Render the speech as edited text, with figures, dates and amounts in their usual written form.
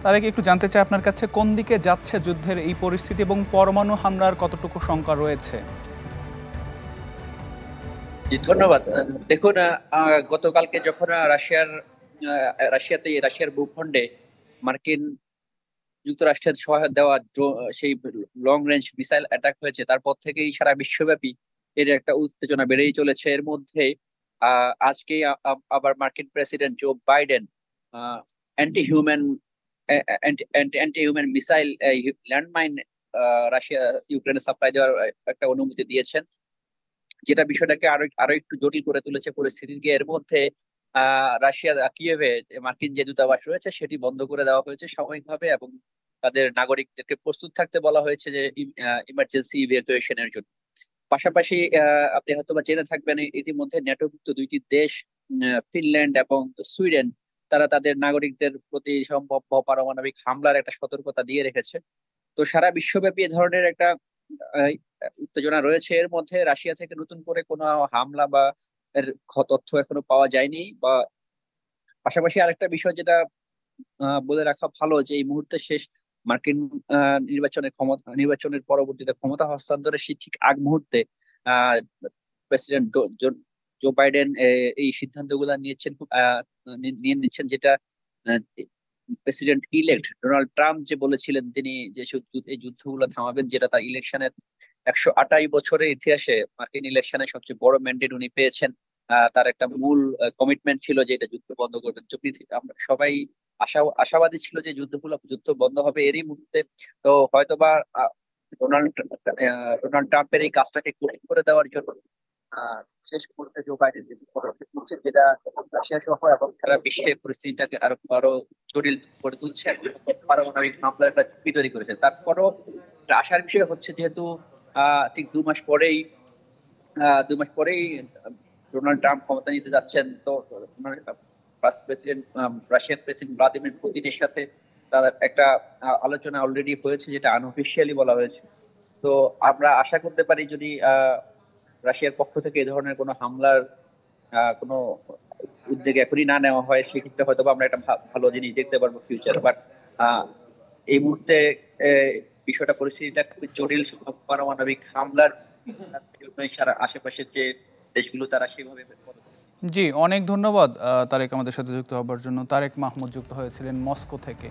তার আগে একটু জানতে চাই আপনার কাছে, কোন দিকে যাচ্ছে যুদ্ধের এই পরিস্থিতি এবং পরমাণু হামলার কতটুকু শঙ্কা রয়েছে? জি, ধন্যবাদ। দেখুন, গতকালকে যখন রাশিয়ার ভূখণ্ডে মার্কিন যুক্তরাষ্ট্রের সহায়তা দেওয়া সেই লং রেঞ্জ মিসাইল অ্যাটাক হয়েছে, তারপর থেকেই সারা বিশ্বব্যাপী এর একটা উত্তেজনা বেড়েই চলেছে। এর মধ্যে আজকে আবার মার্কিন president Joe Biden anti human anti human missile landmine রাশিয়া ইউক্রেনে সাপ্লাই দেওয়ার একটা অনুমতি দিয়েছেন, যেটা বিষয়টাকে আরো আরো একটু জটিল করে তুলেছে পরিস্থিতিকে। এর মধ্যে রাশিয়া কিয়েভে যে মার্কিন যে দূতাবাস রয়েছে সেটি বন্ধ করে দেওয়া হয়েছে সাময়িকভাবে, এবং তাদের নাগরিকদেরকে প্রস্তুত থাকতে বলা হয়েছে যে ইমার্জেন্সি ইভ্যাকুয়েশনের জন্য। পাশাপাশি আপনি হয়তোবা জেনে থাকবেন, ইতিমধ্যে ন্যাটোভুক্ত দুইটি দেশ, ফিনল্যান্ড এবং সুইডেন, তারা তাদের নাগরিকদের প্রতি সম্ভাব্য পারমাণবিক হামলার একটা সতর্কতা দিয়ে রেখেছে। তো সারা বিশ্বব্যাপী এ ধরনের একটা আহ, উত্তেজনা রয়েছে। এর মধ্যে রাশিয়া থেকে নতুন করে কোনো হামলা বা এর তথ্য এখনো পাওয়া যায়নি। বা পাশাপাশি আরেকটা বিষয় যেটা বলে রাখা ভালো, যে এই মুহূর্তে শেষ মার্কিন নির্বাচনের পরবর্তীতে ক্ষমতা হস্তান্তরের ঠিক আগ মুহূর্তে প্রেসিডেন্ট জো বাইডেন এই সিদ্ধান্তগুলো নিয়ে নিচ্ছেন, যেটা প্রেসিডেন্ট ইলেক্ট ডোনাল্ড ট্রাম্প যে বলেছিলেন তিনি যে এই যুদ্ধগুলো থামাবেন, যেটা তার ইলেকশনের 128 বছরের ইতিহাসে মার্কিন ইলেকশনের সবচেয়ে বড় ম্যান্ডেট উনি পেয়েছেন। তার একটা মূল কমিটমেন্ট ছিল যে এটা যুদ্ধ বন্ধ করবেন। তো আমরা সবাই আশাবাদী ছিল যে যুদ্ধ বন্ধ হবে এরই মুহূর্তে। তো হয়তোবা ডোনাল্ড ডোনাল্ড ট্রাম্পের এই কাজটাকে কঠিন করে দেওয়ার জন্য আহ, শেষ মুহূর্তে জো বাইডেন যে পদক্ষেপ নিচ্ছেন, যেটা রাশিয়া সহ এবং সারা বিশ্বের পরিস্থিতিটাকে আরো আরো জটিল করে তুলছে, পারমাণবিক হামলার একটা ঝুঁকি তৈরি করেছে। তারপরও আশার বিষয় হচ্ছে, যেহেতু ঠিক 2 মাস পরেই ডোনাল্ড ট্রাম্প ক্ষমতা নিতে যাচ্ছেন, তো প্রেসিডেন্ট রাশিয়ান প্রেসিডেন্ট ভ্লাদিমির পুতিনের সাথে তার একটা আলোচনা অলরেডি হয়েছে, যেটা আনঅফিসিয়ালি বলা হয়েছে। তো আমরা আশা করতে পারি, যদি রাশিয়ার পক্ষ থেকে এই ধরনের কোনো হামলার কোনো উদ্যোগ এখনই না নেওয়া হয়, সেক্ষেত্রে হয়তো বা আমরা একটা ভালো জিনিস দেখতে পারবো ফিউচার। বাট এই মুহূর্তে আহ, পরিস্থিতিটা খুবই জটিল। পারমাণবিক হামলার জন্যই সারা আশেপাশের যে দেশগুলো তারা সেভাবে পদক্ষেপ নিচ্ছে। জি, অনেক ধন্যবাদ তারেক আমাদের সাথে যুক্ত হবার জন্য। তারেক মাহমুদ যুক্ত হয়েছিলেন মস্কো থেকে।